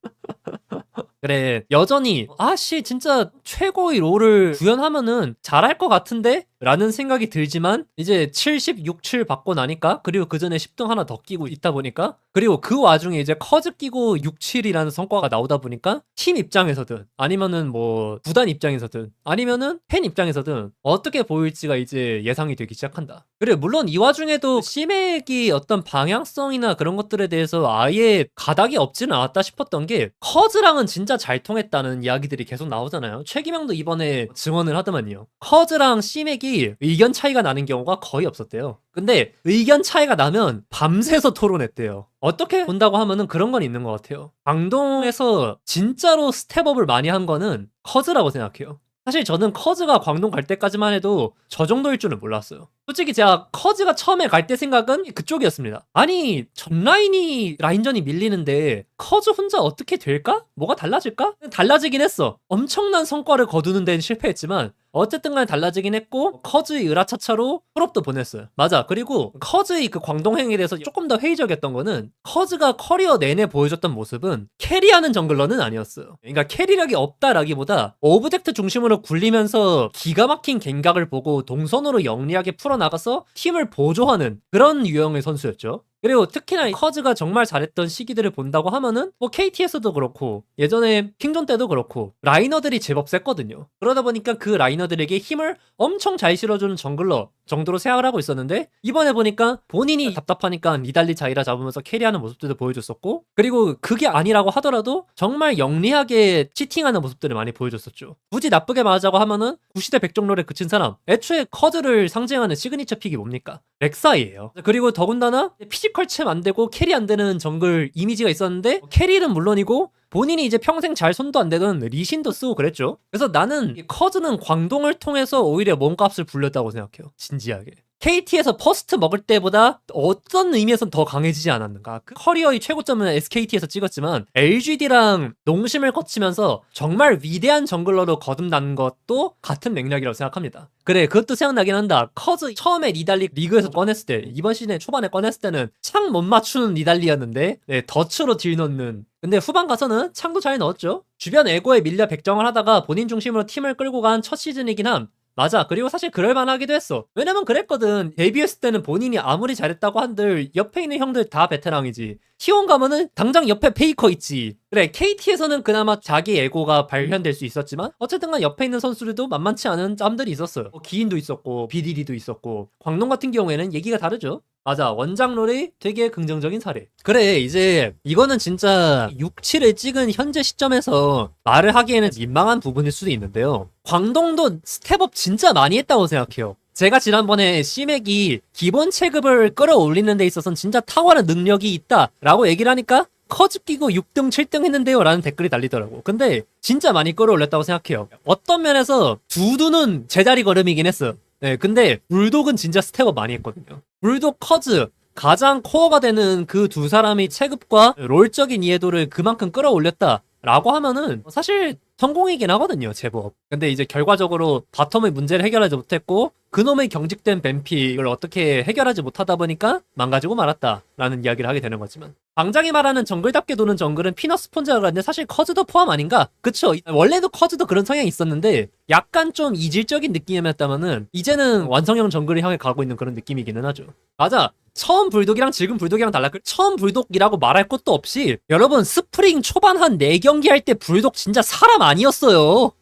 그래 여전히 아씨 진짜 최고의 롤을 구현하면은 잘할 것 같은데? 라는 생각이 들지만 이제 76, 7 받고 나니까 그리고 그 전에 10등 하나 더 끼고 있다 보니까 그리고 그 와중에 이제 커즈 끼고 6, 7이라는 성과가 나오다 보니까 팀 입장에서든 아니면은 뭐 구단 입장에서든 아니면은 팬 입장에서든 어떻게 보일지가 이제 예상이 되기 시작한다. 그래 물론 이 와중에도 시맥이 어떤 방향성이나 그런 것들에 대해서 아예 가닥이 없지는 않았다 싶었던 게 커즈랑은 진짜 잘 통했다는 이야기들이 계속 나오잖아요. 최기명도 이번에 증언을 하더만요. 커즈랑 시맥이 의견 차이가 나는 경우가 거의 없었대요. 근데 의견 차이가 나면 밤새서 토론했대요. 어떻게 본다고 하면은 그런 건 있는 것 같아요. 광동에서 진짜로 스텝업을 많이 한 거는 커즈라고 생각해요. 사실 저는 커즈가 광동 갈 때까지만 해도 저 정도일 줄은 몰랐어요. 솔직히 제가 커즈가 처음에 갈 때 생각은 그쪽이었습니다. 아니 전라인이 라인전이 밀리는데 커즈 혼자 어떻게 될까? 뭐가 달라질까? 달라지긴 했어. 엄청난 성과를 거두는 데는 실패했지만 어쨌든 간에 달라지긴 했고 커즈의 으라차차로 풀업도 보냈어요. 맞아. 그리고 커즈의 그 광동행에 대해서 조금 더 회의적이었던 거는 커즈가 커리어 내내 보여줬던 모습은 캐리하는 정글러는 아니었어요. 그러니까 캐리력이 없다라기보다 오브젝트 중심으로 굴리면서 기가 막힌 갱각을 보고 동선으로 영리하게 풀어나가서 팀을 보조하는 그런 유형의 선수였죠. 그리고 특히나 커즈가 정말 잘했던 시기들을 본다고 하면은 뭐 KT에서도 그렇고 예전에 킹존 때도 그렇고 라이너들이 제법 셌거든요. 그러다 보니까 그 라이너들에게 힘을 엄청 잘 실어주는 정글러 정도로 생각을 하고 있었는데 이번에 보니까 본인이 답답하니까 니달리 자이라 잡으면서 캐리하는 모습들도 보여줬었고 그리고 그게 아니라고 하더라도 정말 영리하게 치팅하는 모습들을 많이 보여줬었죠. 굳이 나쁘게 말하자고 하면은 구시대 백종롤에 그친 사람 애초에 커즈를 상징하는 시그니처 픽이 뭡니까? 렉사이예요. 그리고 더군다나 피지컬 챔 안 되고 캐리 안 되는 정글 이미지가 있었는데 캐리는 물론이고 본인이 이제 평생 잘 손도 안 대던 리신도 쓰고 그랬죠. 그래서 나는 커즈는 광동을 통해서 오히려 몸값을 불렸다고 생각해요. 진지하게. KT에서 퍼스트 먹을 때보다 어떤 의미에선 더 강해지지 않았는가. 그 커리어의 최고점은 SKT에서 찍었지만 LGD랑 농심을 거치면서 정말 위대한 정글러로 거듭난 것도 같은 맥락이라고 생각합니다. 그래 그것도 생각나긴 한다. 커즈 처음에 니달리 리그에서 꺼냈을 때 이번 시즌 초반에 꺼냈을 때는 창 못 맞추는 니달리였는데 네, 덫으로 딜 넣는 근데 후반 가서는 창도 잘 넣었죠. 주변 에고에 밀려 백정을 하다가 본인 중심으로 팀을 끌고 간 첫 시즌이긴 함. 맞아. 그리고 사실 그럴만하기도 했어. 왜냐면 그랬거든. 데뷔했을 때는 본인이 아무리 잘했다고 한들 옆에 있는 형들 다 베테랑이지. T1 가면은 당장 옆에 페이커 있지. 그래 KT에서는 그나마 자기 에고가 발현될 수 있었지만 어쨌든 간 옆에 있는 선수들도 만만치 않은 짬들이 있었어요. 기인도 있었고 BDD도 있었고 광동 같은 경우에는 얘기가 다르죠. 맞아. 원작롤이 되게 긍정적인 사례. 그래 이제 이거는 진짜 6, 7을 찍은 현재 시점에서 말을 하기에는 민망한 부분일 수도 있는데요. 광동도 스텝업 진짜 많이 했다고 생각해요. 제가 지난번에 시맥이 기본 체급을 끌어올리는 데 있어서는 진짜 탁월한 능력이 있다라고 얘기를 하니까 커즈 끼고 6등 7등 했는데요 라는 댓글이 달리더라고. 근데 진짜 많이 끌어올렸다고 생각해요. 어떤 면에서 두두는 제자리 걸음이긴 했어요. 네, 근데 불독은 진짜 스텝업 많이 했거든요. 불독 커즈 가장 코어가 되는 그 두 사람의 체급과 롤적인 이해도를 그만큼 끌어올렸다라고 하면은 사실 성공이긴 하거든요, 제법. 근데 이제 결과적으로 바텀의 문제를 해결하지 못했고 그놈의 경직된 뱀픽을 어떻게 해결하지 못하다 보니까 망가지고 말았다라는 이야기를 하게 되는 거지만 방장이 말하는 정글답게 도는 정글은 피넛 스폰지라고 하는데 사실 커즈도 포함 아닌가? 그쵸? 원래도 커즈도 그런 성향이 있었는데 약간 좀 이질적인 느낌이었다면은 이제는 완성형 정글을 향해 가고 있는 그런 느낌이기는 하죠. 맞아. 처음 불독이랑 지금 불독이랑 달라. 처음 불독이라고 말할 것도 없이 여러분 스프링 초반 한 4경기 할 때 불독 진짜 사람 아니었어요.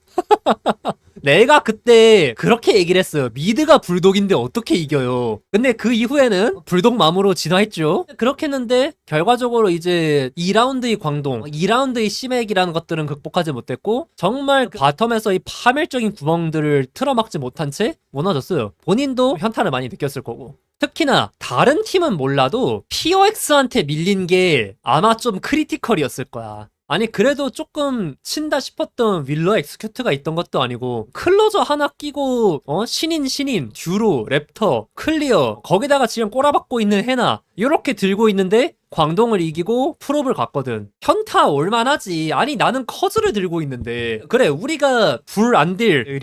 내가 그때 그렇게 얘기를 했어요. 미드가 불독인데 어떻게 이겨요. 근데 그 이후에는 불독 맘으로 진화했죠. 그렇게 했는데 결과적으로 이제 2라운드의 광동 2라운드의 시맥이라는 것들은 극복하지 못했고 정말 바텀에서의 파멸적인 구멍들을 틀어막지 못한 채 무너졌어요. 본인도 현타를 많이 느꼈을 거고 특히나 다른 팀은 몰라도 POX한테 밀린 게 아마 좀 크리티컬이었을 거야. 아니 그래도 조금 친다 싶었던 윌러 엑스큐트가 있던 것도 아니고 클로저 하나 끼고 신인 듀로 랩터 클리어 거기다가 지금 꼬라박고 있는 해나 이렇게 들고 있는데 광동을 이기고 프롭을 갔거든. 현타 올만하지. 아니 나는 커즈를 들고 있는데. 그래 우리가 불 안딜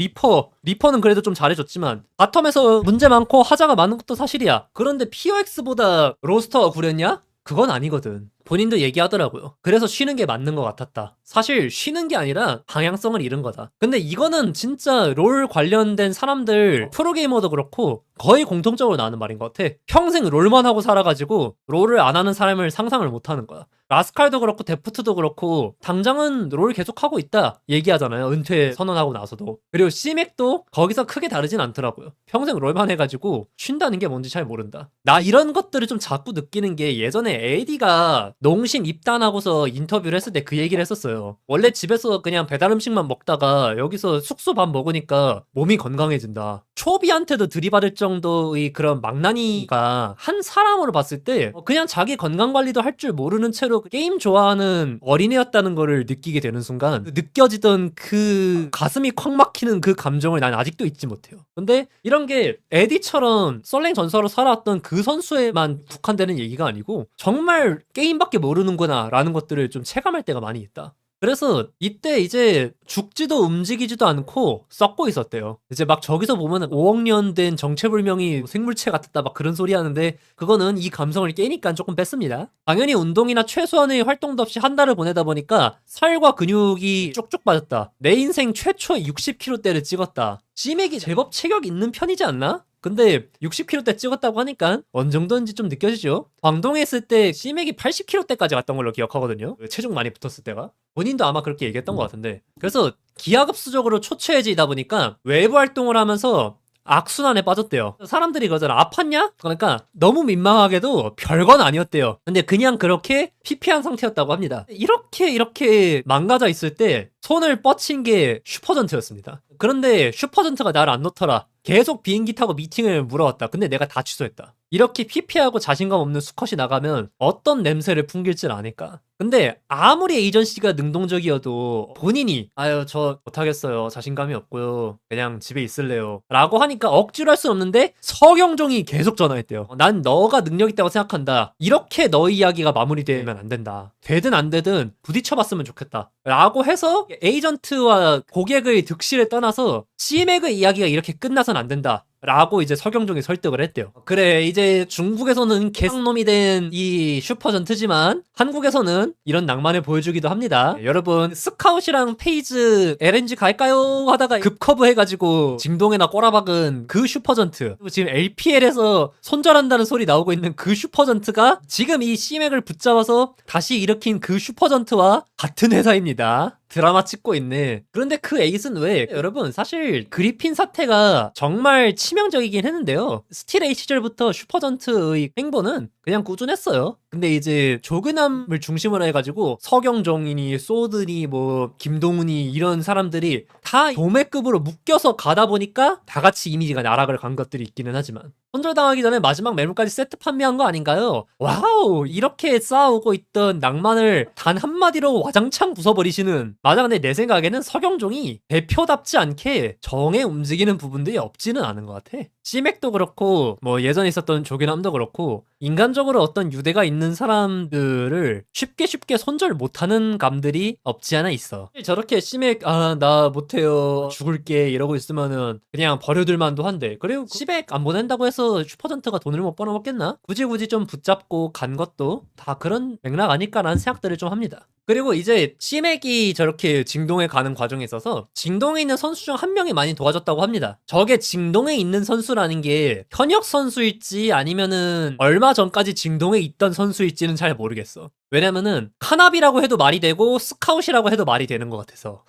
리퍼는 그래도 좀 잘해줬지만 바텀에서 문제 많고 하자가 많은 것도 사실이야. 그런데 POX보다 로스터가 구렸냐? 그건 아니거든. 본인도 얘기하더라고요. 그래서 쉬는 게 맞는 것 같았다. 사실 쉬는 게 아니라 방향성을 잃은 거다. 근데 이거는 진짜 롤 관련된 사람들, 프로게이머도 그렇고 거의 공통적으로 나오는 말인 것 같아. 평생 롤만 하고 살아가지고 롤을 안 하는 사람을 상상을 못 하는 거야. 라스칼도 그렇고 데프트도 그렇고 당장은 롤 계속 하고 있다 얘기하잖아요. 은퇴 선언하고 나서도. 그리고 C맥도 거기서 크게 다르진 않더라고요. 평생 롤만 해가지고 쉰다는 게 뭔지 잘 모른다. 나 이런 것들을 좀 자꾸 느끼는 게 예전에 AD가 농심 입단하고서 인터뷰를 했을 때 그 얘기를 했었어요. 원래 집에서 그냥 배달 음식만 먹다가 여기서 숙소 밥 먹으니까 몸이 건강해진다. 초비한테도 들이받을 정도의 그런 망나니가 한 사람으로 봤을 때 그냥 자기 건강관리도 할 줄 모르는 채로 게임 좋아하는 어린애였다는 거를 느끼게 되는 순간 느껴지던 그 가슴이 콱 막히는 그 감정을 난 아직도 잊지 못해요. 근데 이런 게 에디처럼 썰랭 전사로 살아왔던 그 선수에만 국한되는 얘기가 아니고 정말 게임밖에 모르는구나 라는 것들을 좀 체감할 때가 많이 있다. 그래서 이때 이제 죽지도 움직이지도 않고 썩고 있었대요. 이제 막 저기서 보면 5억 년 된 정체불명이 생물체 같았다 막 그런 소리 하는데 그거는 이 감성을 깨니까 조금 뺐습니다. 당연히 운동이나 최소한의 활동도 없이 한 달을 보내다 보니까 살과 근육이 쭉쭉 빠졌다. 내 인생 최초의 60kg대를 찍었다. C맥이 제법 체격 있는 편이지 않나? 근데 60kg대 찍었다고 하니까 어느 정도인지 좀 느껴지죠? 광동에 있을 때 C맥이 80kg대까지 갔던 걸로 기억하거든요. 체중 많이 붙었을 때가. 본인도 아마 그렇게 얘기했던 것 같은데. 그래서 기하급수적으로 초췌해지다 보니까 외부 활동을 하면서 악순환에 빠졌대요. 사람들이 그러잖아. 아팠냐? 그러니까 너무 민망하게도 별건 아니었대요. 근데 그냥 그렇게 피폐한 상태였다고 합니다. 이렇게 망가져 있을 때 손을 뻗친 게 슈퍼전트였습니다. 그런데 슈퍼전트가 나를 안 놓더라. 계속 비행기 타고 미팅을 물어왔다. 근데 내가 다 취소했다. 이렇게 피폐하고 자신감 없는 수컷이 나가면 어떤 냄새를 풍길지 아니까. 근데 아무리 에이전시가 능동적이어도 본인이 아유 저 못하겠어요. 자신감이 없고요. 그냥 집에 있을래요. 라고 하니까 억지로 할 수 없는데 서경종이 계속 전화했대요. 난 너가 능력 있다고 생각한다. 이렇게 너의 이야기가 마무리되면 안 된다. 되든 안 되든 부딪혀봤으면 좋겠다. 라고 해서 에이전트와 고객의 득실을 떠나서 C맥의 이야기가 이렇게 끝나선 안 된다. 라고 이제 서경종이 설득을 했대요. 그래 이제 중국에서는 개쌍놈이 된 이 슈퍼전트지만 한국에서는 이런 낭만을 보여주기도 합니다. 여러분 스카웃이랑 페이즈 LNG 갈까요? 하다가 급커브 해가지고 징동에나 꼬라박은 그 슈퍼전트, 지금 LPL에서 손절한다는 소리 나오고 있는 그 슈퍼전트가 지금 이 C맥을 붙잡아서 다시 일으킨 그 슈퍼전트와 같은 회사입니다. 드라마 찍고 있네. 그런데 그 에이스는 왜? 여러분 사실 그리핀 사태가 정말 치명적이긴 했는데요. 스틸 A 시절부터 슈퍼전트의 행보는 그냥 꾸준했어요. 근데 이제 조그남을 중심으로 해가지고 서경종이니 소드니 뭐 김동훈이 이런 사람들이 다 도매급으로 묶여서 가다 보니까 다 같이 이미지가 나락을 간 것들이 있기는 하지만 손절당하기 전에 마지막 매물까지 세트 판매한 거 아닌가요? 와우, 이렇게 쌓아오고 있던 낭만을 단 한마디로 와장창 부숴버리시는. 맞아, 근데 내 생각에는 서경종이 대표답지 않게 정에 움직이는 부분들이 없지는 않은 것 같아. C맥도 그렇고 뭐 예전에 있었던 조규남도 그렇고 인간적으로 어떤 유대가 있는 사람들을 쉽게 손절 못하는 감들이 없지 않아 있어. 저렇게 C맥 나 못해요 죽을게 이러고 있으면은 그냥 버려둘만도 한데, 그리고 C맥 안 보낸다고 해서 슈퍼전트가 돈을 못 벌어먹겠나? 굳이 좀 붙잡고 간 것도 다 그런 맥락 아닐까라는 생각들을 좀 합니다. 그리고 이제 C맥이 저렇게 징동에 가는 과정에 있어서 징동에 있는 선수 중 한 명이 많이 도와줬다고 합니다. 저게 징동에 있는 선수라는 게 현역 선수일지 아니면은 얼마 전까지 징동에 있던 선수일지는 잘 모르겠어. 왜냐면은 카나비라고 해도 말이 되고 스카웃이라고 해도 말이 되는 것 같아서.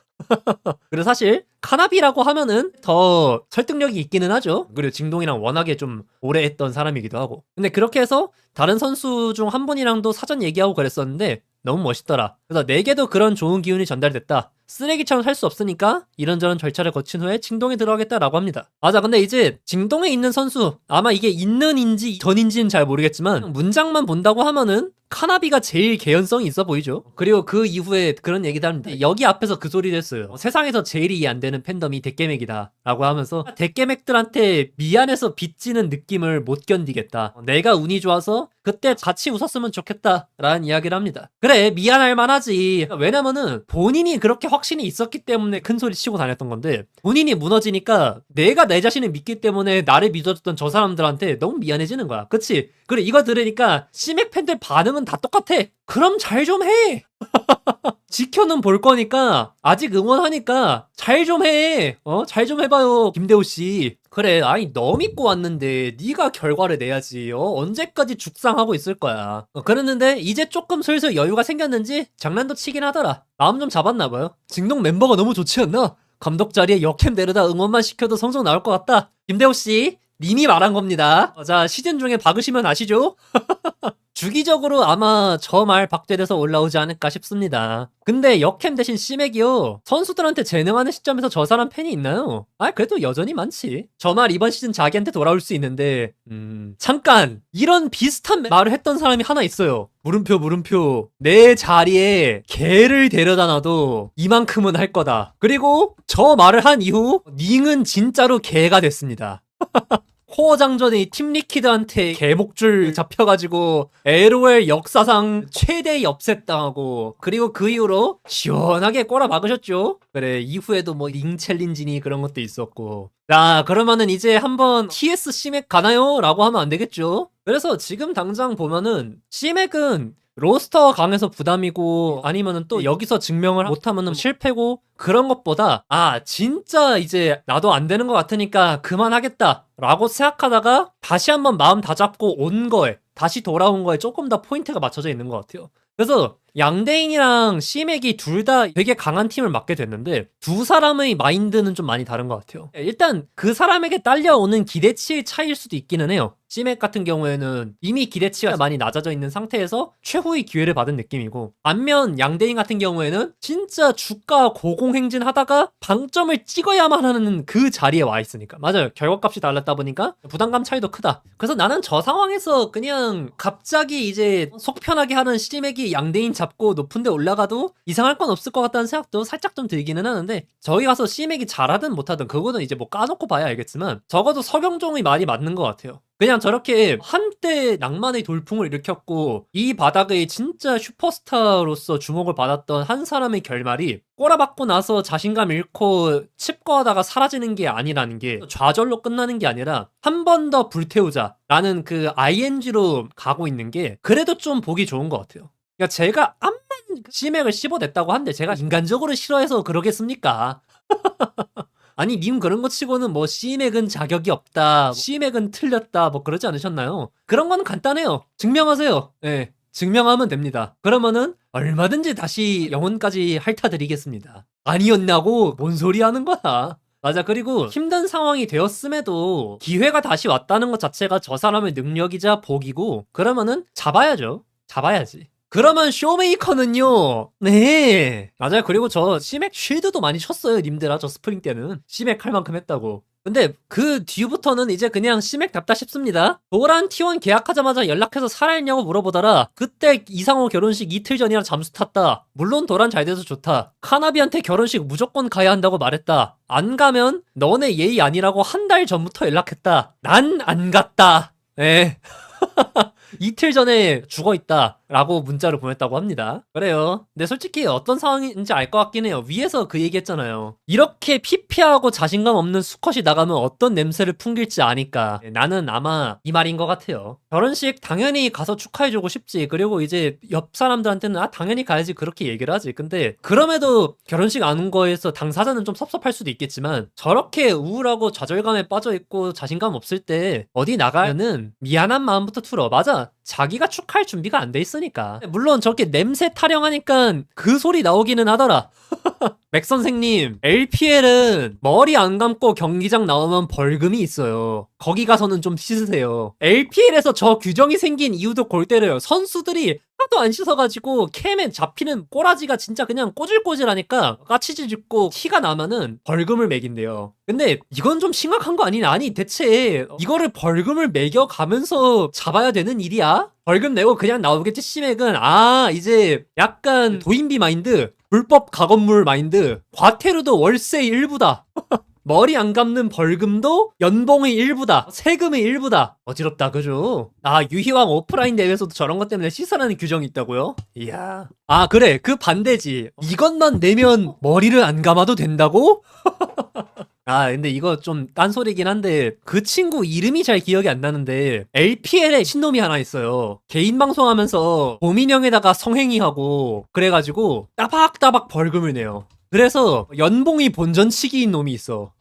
그리고 사실 카나비라고 하면은 더 설득력이 있기는 하죠. 그리고 징동이랑 워낙에 좀 오래 했던 사람이기도 하고. 근데 그렇게 해서 다른 선수 중 한 분이랑도 사전 얘기하고 그랬었는데 너무 멋있더라. 그래서 내게도 그런 좋은 기운이 전달됐다. 쓰레기처럼 살 수 없으니까 이런저런 절차를 거친 후에 징동에 들어가겠다라고 합니다. 맞아, 근데 이제 징동에 있는 선수, 아마 이게 있는인지 전인지는 잘 모르겠지만 문장만 본다고 하면은 카나비가 제일 개연성이 있어 보이죠. 그리고 그 이후에 그런 얘기도 합니다. 여기 앞에서 그 소리를 했어요. 세상에서 제일 이해 안 되는 팬덤이 대깨맥이다 라고 하면서 대깨맥들한테 미안해서 빚지는 느낌을 못 견디겠다. 내가 운이 좋아서 그때 같이 웃었으면 좋겠다라는 이야기를 합니다. 그래, 미안할 만하지. 왜냐면은 본인이 그렇게 확신이 있었기 때문에 큰 소리 치고 다녔던 건데, 본인이 무너지니까 내가 내 자신을 믿기 때문에 나를 믿어줬던 저 사람들한테 너무 미안해지는 거야. 그치? 그래, 이거 들으니까 시맥 팬들 반응은 다 똑같아. 그럼 잘 좀 해. 지켜는 볼 거니까, 아직 응원하니까 잘 좀 해. 잘 좀 해봐요, 김대호 씨. 그래, 아니 너 믿고 왔는데 네가 결과를 내야지. 언제까지 죽상하고 있을 거야. 그랬는데 이제 조금 슬슬 여유가 생겼는지 장난도 치긴 하더라. 마음 좀 잡았나 봐요. 진동 멤버가 너무 좋지 않나? 감독 자리에 역캠 데려다 응원만 시켜도 성적 나올 것 같다. 김대호 씨, 님이 말한 겁니다. 자, 시즌 중에 박으시면 아시죠? 주기적으로 아마 저 말 박제돼서 올라오지 않을까 싶습니다. 근데 역캠 대신 시맥이요, 선수들한테 재능하는 시점에서 저 사람 팬이 있나요? 그래도 여전히 많지. 저 말 이번 시즌 자기한테 돌아올 수 있는데 잠깐, 이런 비슷한 말을 했던 사람이 하나 있어요. 물음표 내 자리에 개를 데려다 놔도 이만큼은 할 거다. 그리고 저 말을 한 이후 닝은 진짜로 개가 됐습니다. 코어 장전에 팀 리퀴드한테 개목줄 잡혀가지고 LOL 역사상 최대 엽셋당하고, 그리고 그 이후로 시원하게 꼬라 박으셨죠. 그래, 이후에도 뭐 링 챌린지니 그런 것도 있었고. 자, 그러면은 이제 한번 TS C맥 가나요? 라고 하면 안 되겠죠. 그래서 지금 당장 보면은 C맥은 로스터 강해서 부담이고, 아니면은 또 여기서 증명을 못하면은 실패고, 그런 것보다 진짜 이제 나도 안 되는 것 같으니까 그만하겠다 라고 생각하다가 다시 한번 마음 다잡고 온 거에, 다시 돌아온 거에 조금 더 포인트가 맞춰져 있는 것 같아요. 그래서 양대인이랑 C맥이 둘 다 되게 강한 팀을 맡게 됐는데, 두 사람의 마인드는 좀 많이 다른 것 같아요. 일단 그 사람에게 딸려오는 기대치의 차이일 수도 있기는 해요. C맥 같은 경우에는 이미 기대치가 많이 낮아져 있는 상태에서 최후의 기회를 받은 느낌이고, 반면 양대인 같은 경우에는 진짜 주가 고공행진 하다가 방점을 찍어야만 하는 그 자리에 와 있으니까. 맞아요, 결과값이 달랐다 보니까 부담감 차이도 크다. 그래서 나는 저 상황에서 그냥 갑자기 이제 속 편하게 하는 C맥이 양대인 잡고 높은 데 올라가도 이상할 건 없을 것 같다는 생각도 살짝 좀 들기는 하는데, 저기 가서 C맥이 잘하든 못하든 그거는 이제 뭐 까놓고 봐야 알겠지만, 적어도 서경종의 말이 맞는 것 같아요. 그냥 저렇게 한때 낭만의 돌풍을 일으켰고 이 바닥의 진짜 슈퍼스타로서 주목을 받았던 한 사람의 결말이 꼬라박고 나서 자신감 잃고 칩거하다가 사라지는 게 아니라는 게, 좌절로 끝나는 게 아니라 한 번 더 불태우자 라는 그 ING로 가고 있는 게 그래도 좀 보기 좋은 것 같아요. 그러니까 제가 암만 C맥을 씹어냈다고 한데 제가 인간적으로 싫어해서 그러겠습니까? 아니, 님 그런 거 치고는 뭐 C맥은 자격이 없다, C맥은 틀렸다, 뭐 그러지 않으셨나요? 그런 건 간단해요. 증명하세요. 네, 증명하면 됩니다. 그러면은 얼마든지 다시 영혼까지 핥아드리겠습니다. 아니었냐고 뭔 소리 하는 거야. 맞아. 그리고 힘든 상황이 되었음에도 기회가 다시 왔다는 것 자체가 저 사람의 능력이자 복이고, 그러면은 잡아야죠. 잡아야지. 그러면 쇼메이커는요, 네, 맞아요. 그리고 저 C맥 쉴드도 많이 쳤어요, 님들아. 저 스프링 때는 C맥 할 만큼 했다고. 근데 그 뒤부터는 이제 그냥 C맥답다 싶습니다. 도란 T1 계약하자마자 연락해서 살아있냐고 물어보더라. 그때 이상호 결혼식 이틀 전이라 잠수 탔다. 물론 도란 잘 돼서 좋다. 카나비한테 결혼식 무조건 가야 한다고 말했다. 안 가면 너네 예의 아니라고 한 달 전부터 연락했다. 난 안 갔다. 네. 이틀 전에 죽어있다 라고 문자를 보냈다고 합니다. 그래요. 근데 솔직히 어떤 상황인지 알 것 같긴 해요. 위에서 그 얘기했잖아요. 이렇게 피폐하고 자신감 없는 수컷이 나가면 어떤 냄새를 풍길지 아니까. 나는 아마 이 말인 것 같아요. 결혼식 당연히 가서 축하해주고 싶지. 그리고 이제 옆 사람들한테는 당연히 가야지 그렇게 얘기를 하지. 근데 그럼에도 결혼식 안 온 거에서 당사자는 좀 섭섭할 수도 있겠지만, 저렇게 우울하고 좌절감에 빠져있고 자신감 없을 때 어디 나가면은 미안한 마음부터 들어. 맞아, 자기가 축하할 준비가 안 돼 있으니까. 물론 저렇게 냄새 타령하니까 그 소리 나오기는 하더라. 맥 선생님, LPL은 머리 안 감고 경기장 나오면 벌금이 있어요. 거기 가서는 좀 씻으세요. LPL에서 저 규정이 생긴 이유도 골 때려요. 선수들이 하도 안 씻어가지고 캠에 잡히는 꼬라지가 진짜 그냥 꼬질꼬질하니까 까치질 짚고 티가 나면은 벌금을 매긴대요. 근데 이건 좀 심각한 거 아니냐? 아니, 대체 이거를 벌금을 매겨가면서 잡아야 되는 일이야? 벌금 내고 그냥 나오겠지. C맥은 이제 약간 도인비 마인드, 불법 가건물 마인드, 과태료도 월세 일부다. 머리 안 감는 벌금도 연봉의 일부다. 세금의 일부다. 어지럽다, 그죠? 아, 유희왕 오프라인 대회에서도 저런 것 때문에 시사라는 규정이 있다고요? 이야. 아, 그래. 그 반대지. 이것만 내면 머리를 안 감아도 된다고? 아, 근데 이거 좀 딴소리긴 한데 그 친구 이름이 잘 기억이 안 나는데 LPL에 신놈이 하나 있어요. 개인 방송하면서 고민형에다가 성행위하고 그래가지고 따박따박 벌금을 내요. 그래서 연봉이 본전치기인 놈이 있어.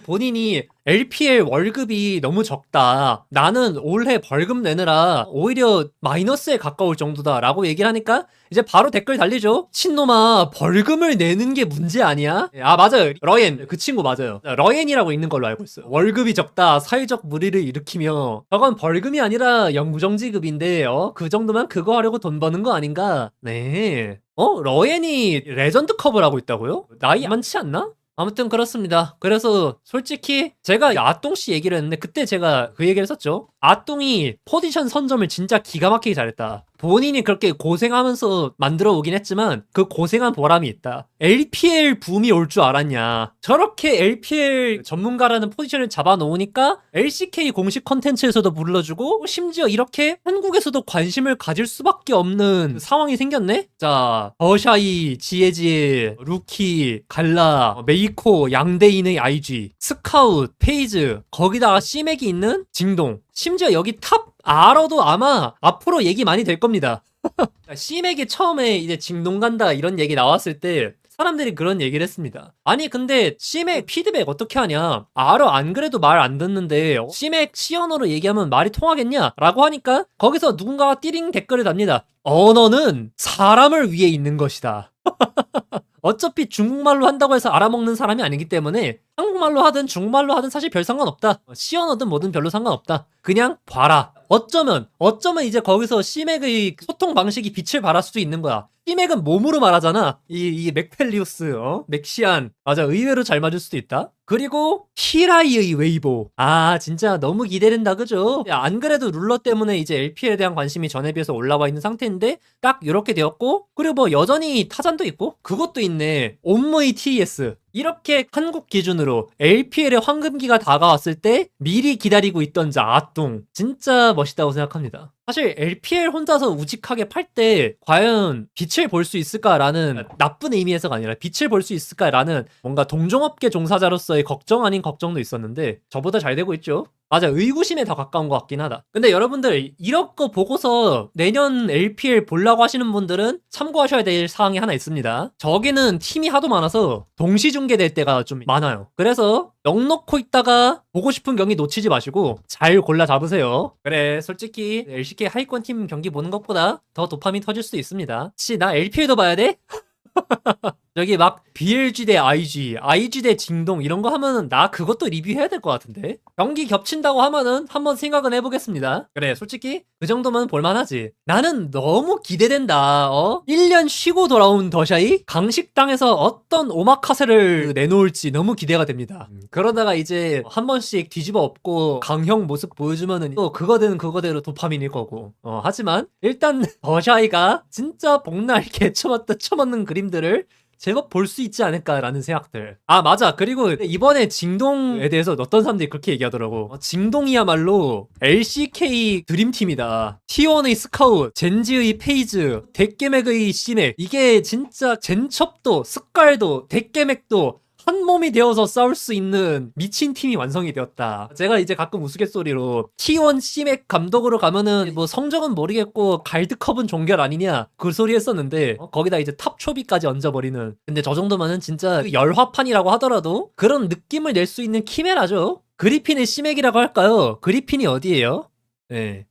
본인이 LPL 월급이 너무 적다. 나는 올해 벌금 내느라 오히려 마이너스에 가까울 정도다. 라고 얘기를 하니까 이제 바로 댓글 달리죠. 친놈아, 벌금을 내는 게 문제 아니야? 아, 맞아요. 러옌. 그 친구 맞아요. 러옌이라고 있는 걸로 알고 있어요. 월급이 적다. 사회적 물의를 일으키며. 저건 벌금이 아니라 영구정지급인데, 그 정도면 그거 하려고 돈 버는 거 아닌가? 네. 러옌이 레전드컵을 하고 있다고요? 나이 많지 않나? 아무튼 그렇습니다. 그래서 솔직히 제가 아똥씨 얘기를 했는데 그때 제가 그 얘기를 했었죠. 아똥이 포지션 선점을 진짜 기가 막히게 잘했다. 본인이 그렇게 고생하면서 만들어 오긴 했지만 그 고생한 보람이 있다. LPL 붐이 올 줄 알았냐. 저렇게 LPL 전문가라는 포지션을 잡아놓으니까 LCK 공식 컨텐츠에서도 불러주고 심지어 이렇게 한국에서도 관심을 가질 수밖에 없는 상황이 생겼네? 자, 버샤이, 지에지에, 루키, 갈라, 메이코, 양대인의 IG, 스카웃, 페이즈, 거기다가 시맥이 있는 징동. 심지어 여기 탑 알아도 아마 앞으로 얘기 많이 될 겁니다. C맥이 처음에 이제 징동 간다 이런 얘기 나왔을 때 사람들이 그런 얘기를 했습니다. 아니 근데 C맥 피드백 어떻게 하냐? 알아 안 그래도 말 안 듣는데 C맥 C언어로 얘기하면 말이 통하겠냐? 라고 하니까 거기서 누군가가 띠링 댓글을 답니다. 언어는 사람을 위해 있는 것이다. 어차피 중국말로 한다고 해서 알아먹는 사람이 아니기 때문에 한국말로 하든 중국말로 하든 사실 별 상관없다. C언어든 뭐든 별로 상관없다. 그냥 봐라. 어쩌면 이제 거기서 C맥의 소통 방식이 빛을 발할 수도 있는 거야. C맥은 몸으로 말하잖아. 이 맥펠리우스, 맥시안. 맞아, 의외로 잘 맞을 수도 있다. 그리고 히라이의 웨이보. 아, 진짜 너무 기대된다, 그죠? 안 그래도 룰러 때문에 이제 LPL에 대한 관심이 전에 비해서 올라와 있는 상태인데 딱 이렇게 되었고, 그리고 뭐 여전히 타잔도 있고 그것도 있네. 옴무이 TES. 이렇게 한국 기준으로 LPL의 황금기가 다가왔을 때 미리 기다리고 있던 자 아똥. 진짜 멋있다고 생각합니다. 사실 LPL 혼자서 우직하게 팔 때 과연 빛을 볼 수 있을까라는, 나쁜 의미에서가 아니라 빛을 볼 수 있을까라는 뭔가 동종업계 종사자로서의 걱정 아닌 걱정도 있었는데 저보다 잘 되고 있죠. 맞아, 의구심에 더 가까운 것 같긴 하다. 근데 여러분들 이런 거 보고서 내년 LPL 보려고 하시는 분들은 참고하셔야 될 사항이 하나 있습니다. 저기는 팀이 하도 많아서 동시 중계될 때가 좀 많아요. 그래서 넉넉고 있다가 보고 싶은 경기 놓치지 마시고 잘 골라 잡으세요. 그래, 솔직히 LCK 하위권 팀 경기 보는 것보다 더 도파민 터질 수도 있습니다. 혹시 나 LPL도 봐야 돼? 저기 막 BLG 대 IG, IG 대 징동 이런 거 하면은 나 그것도 리뷰해야 될 것 같은데? 경기 겹친다고 하면은 한번 생각은 해보겠습니다. 그래, 솔직히 그 정도면 볼만하지. 나는 너무 기대된다. 1년 쉬고 돌아온 더샤이? 강식당에서 어떤 오마카세를 내놓을지 너무 기대가 됩니다. 그러다가 이제 한 번씩 뒤집어 엎고 강형 모습 보여주면은 또 그거는 그거대로 도파민일 거고. 하지만 일단 더샤이가 진짜 복날 개쳐맞다 쳐맞는 그림들을 제법 볼 수 있지 않을까라는 생각들. 아, 맞아. 그리고 이번에 징동에 대해서 어떤 사람들이 그렇게 얘기하더라고. 징동이야말로 LCK 드림팀이다. T1의 스카웃, 젠지의 페이즈, 덱게맥의 C맥. 이게 진짜 젠첩도, 스칼도, 덱게맥도 한 몸이 되어서 싸울 수 있는 미친 팀이 완성이 되었다. 제가 이제 가끔 우스갯소리로 T1 C맥 감독으로 가면은 뭐 성적은 모르겠고 갈드컵은 종결 아니냐 그 소리 했었는데 거기다 이제 탑 초비까지 얹어버리는. 근데 저 정도면은 진짜 열화판이라고 하더라도 그런 느낌을 낼 수 있는 키메라죠. 그리핀의 C맥이라고 할까요? 그리핀이 어디예요? 네.